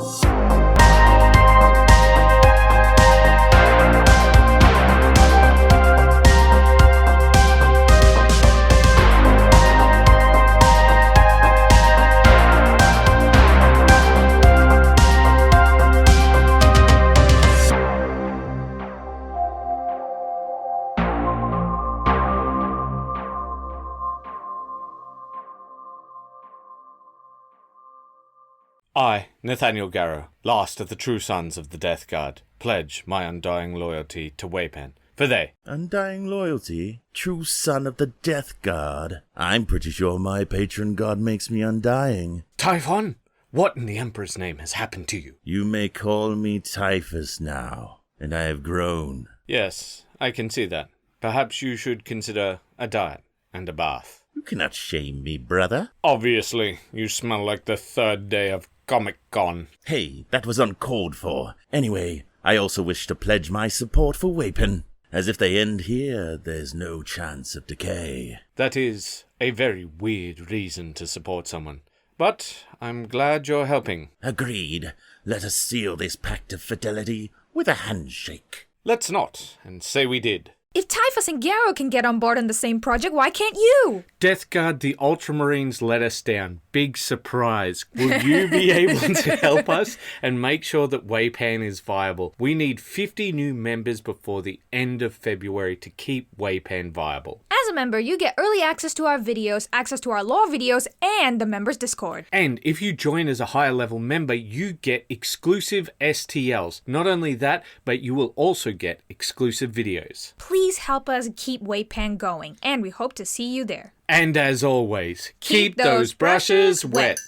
I, Nathaniel Garrow, last of the true sons of the Death Guard, pledge my undying loyalty to WAYPN, for they... Undying loyalty? True son of the Death Guard? I'm pretty sure my patron god makes me undying. Typhon, what in the Emperor's name has happened to you? You may call me Typhus now, and I have grown. Yes, I can see that. Perhaps you should consider a diet and a bath. You cannot shame me, brother. Obviously, you smell like the third day of Comic-Con. Hey, that was uncalled for. Anyway, I also wish to pledge my support for WAYPN. As if they end here, there's no chance of decay. That is a very weird reason to support someone. But I'm glad you're helping. Agreed. Let us seal this pact of fidelity with a handshake. Let's not, and say we did. If Typhus and Garrow can get on board on the same project, why can't you? Death Guard, the Ultramarines let us down. Big surprise. Will you be able to help us and make sure that WAYPN is viable? We need 50 new members before the end of February to keep WAYPN viable. As a member, you get early access to our videos, access to our lore videos, and the members' Discord. And if you join as a higher level member, you get exclusive STLs. Not only that, but you will also get exclusive videos. Please help us keep WAYPN going, and we hope to see you there. And as always, keep those brushes wet.